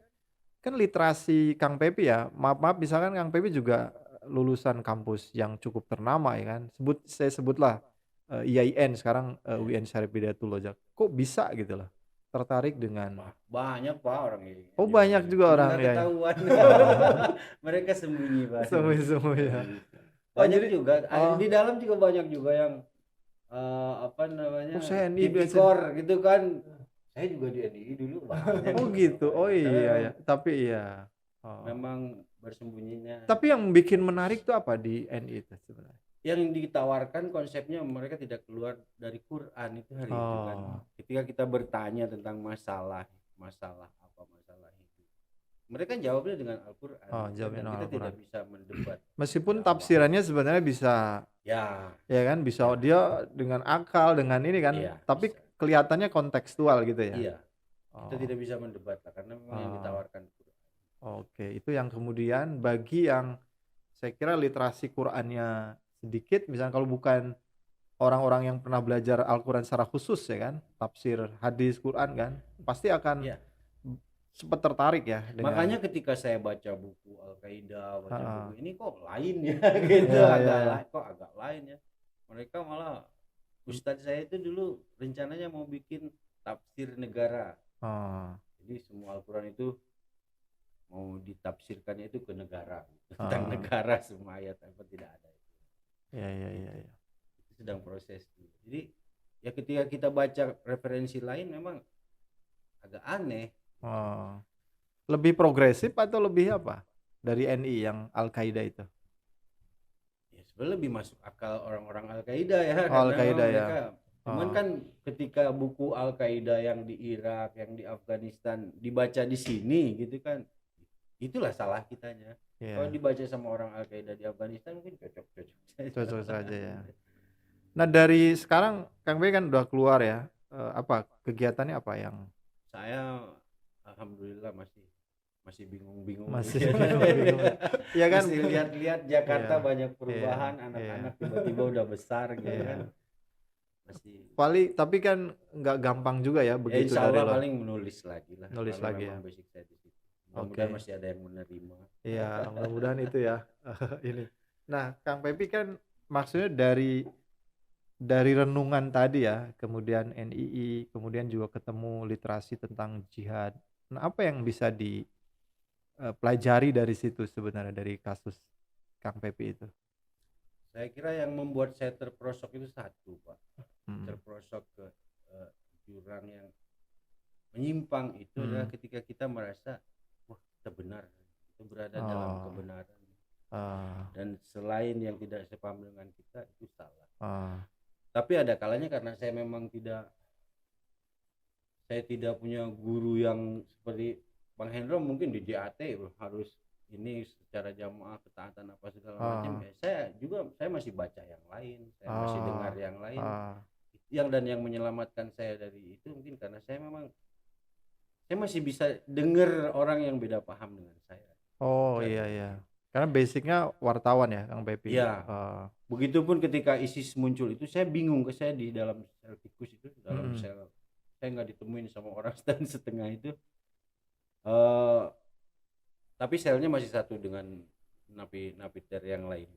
literasi Kang Pepi ya. Maaf misalkan Kang Pepi juga lulusan kampus yang cukup ternama ya kan. Saya sebutlah IAIN sekarang UIN Syarif Hidayatullah. Kok bisa gitu loh tertarik dengan banyak Pak orang ini. Oh, banyak juga orang ya. Ketahuan. Mereka sembunyi Pak. Sembunyi ya. Banyak juga di dalam juga banyak juga yang apa namanya? Tipikor gitu kan. Saya juga di NI dulu banyak. Oh gitu. Oh iya ya. Tapi iya. Memang bersembunyinya. Tapi yang bikin menarik tuh apa di NI itu sebenarnya? Yang ditawarkan konsepnya mereka tidak keluar dari Quran itu hari itu kan. Ketika kita bertanya tentang masalah itu, mereka jawabnya dengan Al-Quran. Jawabnya kita Al-Quran. tidak bisa mendebat. Meskipun tafsirannya sebenarnya bisa ya kan bisa dia dengan akal dengan ini kan, tapi bisa. Kelihatannya kontekstual gitu ya. Iya. Kita tidak bisa mendebat lah karena memang yang ditawarkan Quran. Oke, itu yang kemudian bagi yang saya kira literasi Qurannya sedikit, misalnya kalau bukan orang-orang yang pernah belajar Al-Quran secara khusus ya kan, tafsir hadis Quran kan, pasti akan sempat tertarik ya. Makanya ketika saya baca buku Al-Qaeda, buku ini kok lain ya gitu, agak lain ya. Mereka malah Ustadz saya itu dulu rencananya mau bikin tafsir negara. Jadi semua Al-Quran itu mau ditafsirkannya itu ke negara, tentang negara semua ayat apa tidak ada. Ya. Itu sedang proses. Jadi ya ketika kita baca referensi lain memang agak aneh. Lebih progresif atau lebih apa dari NI yang Al-Qaeda itu? Ya sebenarnya lebih masuk akal orang-orang Al-Qaeda ya. Al-Qaeda ya. Cuman kan ketika buku Al-Qaeda yang di Irak, yang di Afghanistan dibaca di sini gitu kan, itulah salah kitanya. Kalau dibaca sama orang Al-Qaeda di Afghanistan mungkin cocok saja ya. Nah dari sekarang Kang B kan udah keluar ya, apa kegiatannya apa yang saya alhamdulillah masih bingung masih bingung. Ya kan, masih lihat-lihat Jakarta banyak perubahan, anak-anak tiba-tiba udah besar gitu kan. Masih paling tapi kan nggak gampang juga ya begitu insya Allah dari lo. paling menulis lagi ya. Basic saya di situ. Mudah-mudahan masih ada yang menerima. Iya, mudah-mudahan itu ya. Ini. Nah, Kang Pepi kan maksudnya dari renungan tadi ya, kemudian NII, kemudian juga ketemu literasi tentang jihad. Nah, apa yang bisa dipelajari dari situ sebenarnya dari kasus Kang Pepi itu? Saya kira yang membuat saya terperosok itu satu, Pak. Terperosok ke jurang yang menyimpang itu adalah ketika kita merasa wah kita benar, kita berada dalam kebenaran. Dan selain yang tidak sepaham dengan kita itu salah. Tapi ada kalanya karena saya memang tidak punya guru yang seperti Bang Hendro mungkin di JAT harus ini secara jamaah ketaatan apa segala macam. Saya masih baca yang lain, saya masih dengar yang lain. Yang menyelamatkan saya dari itu mungkin karena saya masih bisa dengar orang yang beda paham dengan saya. Iya. Karena basicnya wartawan ya Kang Pepi. Iya. Begitupun ketika ISIS muncul itu saya bingung saya di dalam sel tikus itu dalam sel saya nggak ditemuin sama orang setengah itu. Tapi selnya masih satu dengan napiter yang lain.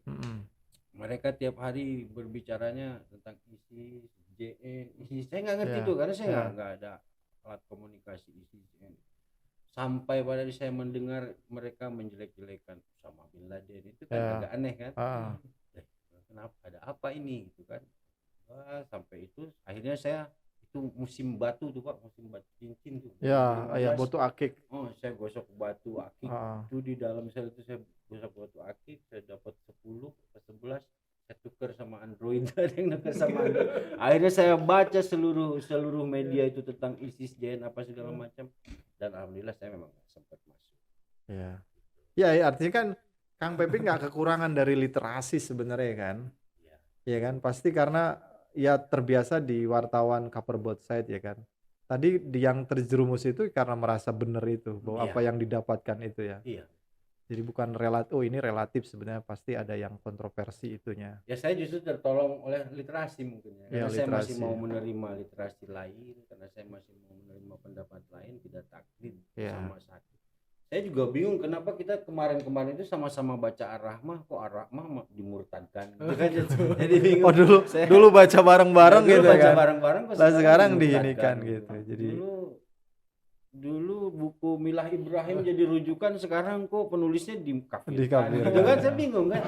Mereka tiap hari berbicaranya tentang ISIS, JN, ISIS. Saya nggak ngerti tuh karena saya nggak ada alat komunikasi ISIS. Sampai pada saya mendengar mereka menjelek-jelekan Osama bin Laden itu kan agak aneh kan. Kenapa ada apa ini gitu kan. Sampai itu akhirnya saya itu musim batu tuh Pak, musim batu cincin tuh. Ya, batu akik. Saya gosok batu akik. Itu di dalam sel itu saya gosok batu akik, saya dapat 10 atau 11, saya tukar sama Android, ada yang tukar sama Android. Akhirnya saya baca seluruh media itu tentang ISIS, JN apa segala macam. Dan alhamdulillah saya memang sempat masuk. Ya, artinya kan Kang Pepi nggak kekurangan dari literasi sebenarnya kan. Ya kan, pasti karena ya terbiasa di wartawan cover both side ya kan. Tadi yang terjerumus itu karena merasa benar itu bahwa apa yang didapatkan itu ya. Jadi bukan ini relatif sebenarnya pasti ada yang kontroversi itunya. Ya saya justru tertolong oleh literasi mungkin ya. Karena saya masih mau menerima literasi lain, karena saya masih mau menerima pendapat lain, tidak taklid sama satu. Saya juga bingung kenapa kita kemarin itu sama-sama baca Ar-Rahmah, kok Ar-Rahmah dimurtadkan gitu kan. Jadi bingung. Dulu baca bareng-bareng gitu baca kan. bareng-bareng kok sekarang diinikan gitu. Jadi dulu buku Milah Ibrahim jadi rujukan, sekarang kok penulisnya dikafirkan. Gitu kan saya bingung kan.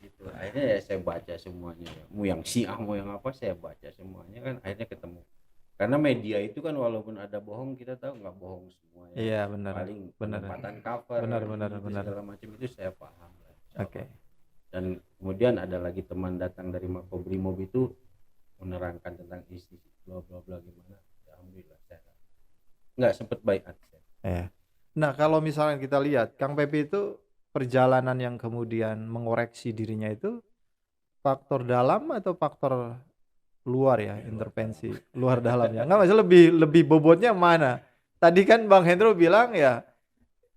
Gitu. Akhirnya ya saya baca semuanya. Mau yang Syiah mau yang apa saya baca semuanya kan akhirnya ketemu. Karena media itu kan walaupun ada bohong kita tahu nggak bohong semua ya. Iya benar. Paling penempatan cover benar. segala macam itu saya paham. Oke. Dan kemudian ada lagi teman datang dari Makobrimob itu menerangkan tentang isi bla bla bla gimana. Alhamdulillah saya nggak sempat baiat. Nah kalau misalnya kita lihat Kang Pepi itu perjalanan yang kemudian mengoreksi dirinya itu faktor dalam atau faktor luar ya, intervensi luar dalam ya. Enggak, maksudnya lebih bobotnya mana? Tadi kan Bang Hendro bilang ya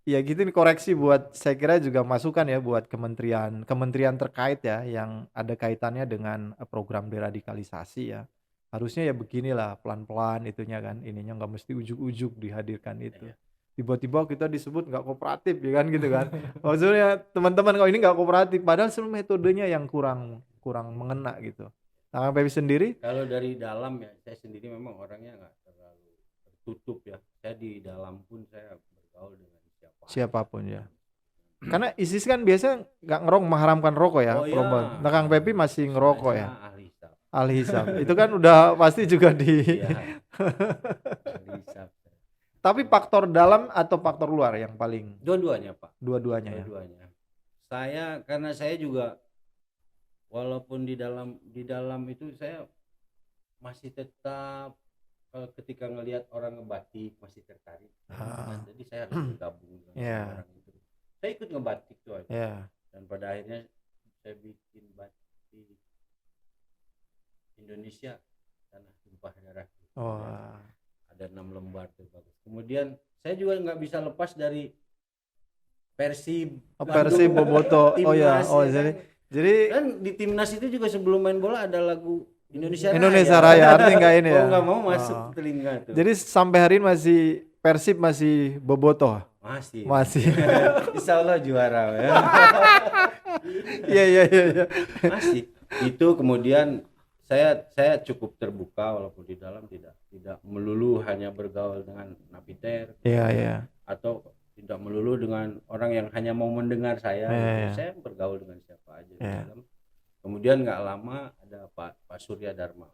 gitu nih koreksi buat saya kira juga masukan ya buat kementerian terkait ya yang ada kaitannya dengan program deradikalisasi ya. Harusnya ya beginilah pelan-pelan itunya kan, ininya nggak mesti ujuk-ujuk dihadirkan itu. Tiba-tiba kita disebut nggak kooperatif ya kan gitu kan. Maksudnya teman-teman kalau ini nggak kooperatif padahal seluruh metodenya yang kurang mengena gitu. Nah, Kang Pepi sendiri? Kalau dari dalam ya, saya sendiri memang orangnya nggak terlalu tertutup ya. Saya di dalam pun saya bergaul dengan siapapun ya. Karena ISIS kan biasanya nggak mengharamkan rokok ya, Oh iya. Prombon. Nah, Kang Pepi masih ngerokok ya. Saya ahli hisab. Ahli hisab. Itu kan udah pasti juga di. Iya. Ahli hisab. Tapi faktor dalam atau faktor luar yang paling? Dua-duanya Pak. Dua-duanya ya. Dua-duanya. Karena saya juga walaupun di dalam itu saya masih tetap ketika ngelihat orang ngebatik masih tertarik. Jadi saya harus bergabung dengan orang itu. Saya ikut ngebatik tuh aja. Yeah. Dan pada akhirnya saya bikin batik Indonesia tanah tumpah darah. Oh. Ada 6 lembar tuh bagus. Kemudian saya juga nggak bisa lepas dari Persib. Persib Boboto. Oh ya. Oh jadi kan di timnas itu juga sebelum main bola ada lagu Indonesia Raya. Artinya nggak ini ya. Nggak mau masuk telinga tuh. Jadi sampai hari ini masih Persib masih Boboto. Masih. Insya Allah juara ya. Iya. Masih. Itu kemudian saya cukup terbuka walaupun di dalam tidak melulu hanya bergaul dengan napiter. Iya. Atau tidak melulu dengan orang yang hanya mau mendengar saya. Saya bergaul dengan siapa aja di dalam. Kemudian nggak lama ada Pak Surya Dharma.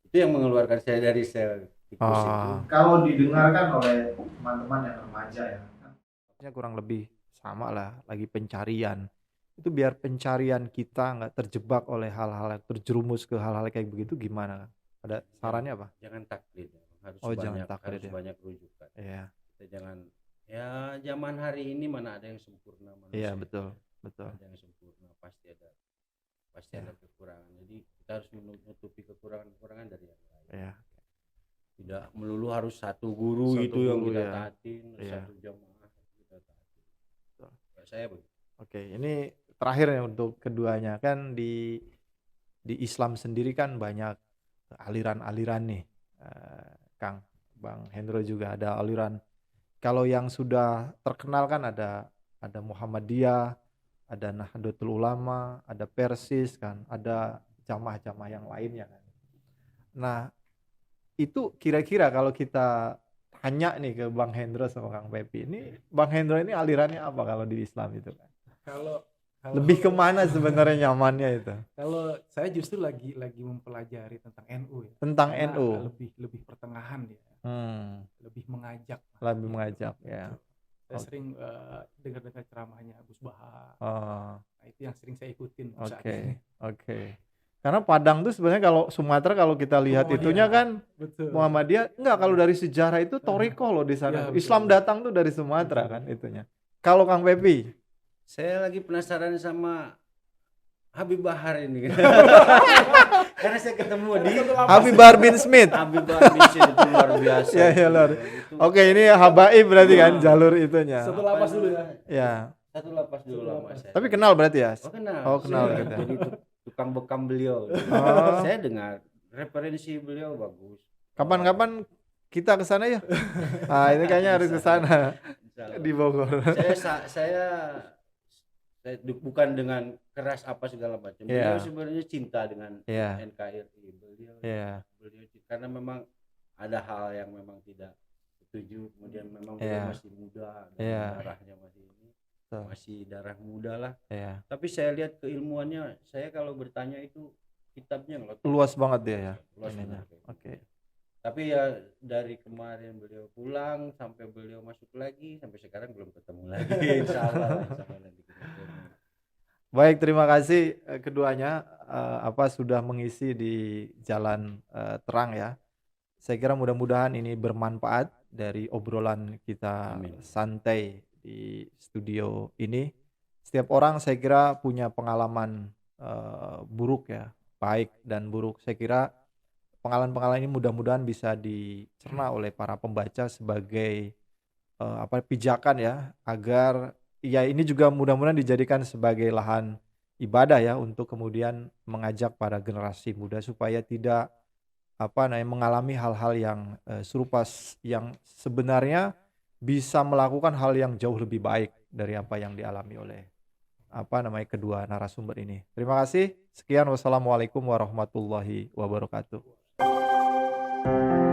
Itu yang mengeluarkan saya dari sel tikus itu. Kalau didengarkan oleh teman-teman yang remaja ya, kurang lebih sama lah, lagi pencarian. Itu biar pencarian kita nggak terjebak oleh hal-hal yang terjerumus ke hal-hal kayak begitu gimana? Ada sarannya apa? Jangan taklid. Harus banyak rujukan. Iya. Kita jangan ya zaman hari ini mana ada yang sempurna manusia. Iya betul. Ada yang sempurna pasti ada kekurangan. Jadi kita harus menutupi kekurangan dari yang lain. Iya. Tidak melulu harus satu guru yang kita taatin, satu jamaah kita taatin. Saya begitu. Oke, ini terakhir ya untuk keduanya kan di Islam sendiri kan banyak aliran-aliran nih. Kang, Bang Hendro juga ada aliran. Kalau yang sudah terkenal kan ada Muhammadiyah, ada Nahdlatul Ulama, ada Persis kan, ada jamaah-jamaah yang lainnya kan. Nah, itu kira-kira kalau kita tanya nih ke Bang Hendro sama Kang Pepi, ini Bang Hendro ini alirannya apa kalau di Islam itu kan? Kalau lebih kemana sebenarnya nyamannya itu? Kalau saya justru lagi mempelajari tentang NU ya. Tentang karena NU. Lebih pertengahan dia. Lebih mengajak. Ya. Saya sering dengar ceramahnya Gus Bahar. Nah, itu yang sering saya ikutin. Oke. Karena Padang tuh sebenarnya kalau Sumatera kalau kita lihat itunya kan betul. Muhammadiyah enggak, kalau dari sejarah itu Toriko loh di sana. Ya, Islam datang tuh dari Sumatera kan itunya. Kalau Kang Pepi, saya lagi penasaran sama Habib Bahar ini. Karena saya ketemu di Habib Bahar bin Smith. Habib Bahar bin Smith itu luar biasa. Ya luar. Oke, ini Habaib berarti kan jalur itunya. Satu lapas dulu ya. Ya. Satu lapas dulu lama saya. Tapi kenal berarti ya? Oh, kenal gitu. Jadi tukang bekam beliau. Saya dengar referensi beliau bagus. Kapan-kapan kita ke sana ya? Ini kayaknya harus ke sana. Di Bogor. Saya bukan dengan keras apa segala macam. Beliau sebenarnya cinta dengan NKRI. Beliau karena memang ada hal yang memang tidak setuju. Kemudian memang beliau masih muda, darahnya masih darah muda lah. Tapi saya lihat keilmuannya, saya kalau bertanya itu kitabnya luas banget dia ya. Oke. Tapi ya dari kemarin beliau pulang sampai beliau masuk lagi sampai sekarang belum ketemu lagi. Insyaallah nanti ketemu. Baik, terima kasih keduanya sudah mengisi di jalan terang ya. Saya kira mudah-mudahan ini bermanfaat dari obrolan kita. Amin. Santai di studio ini. Setiap orang saya kira punya pengalaman buruk ya, baik dan buruk. Saya kira pengalaman-pengalaman ini mudah-mudahan bisa dicerna oleh para pembaca sebagai pijakan ya, agar ya ini juga mudah-mudahan dijadikan sebagai lahan ibadah ya untuk kemudian mengajak para generasi muda supaya tidak mengalami hal-hal yang serupa, yang sebenarnya bisa melakukan hal yang jauh lebih baik dari apa yang dialami oleh kedua narasumber ini. Terima kasih. Sekian, wassalamualaikum warahmatullahi wabarakatuh. kasih.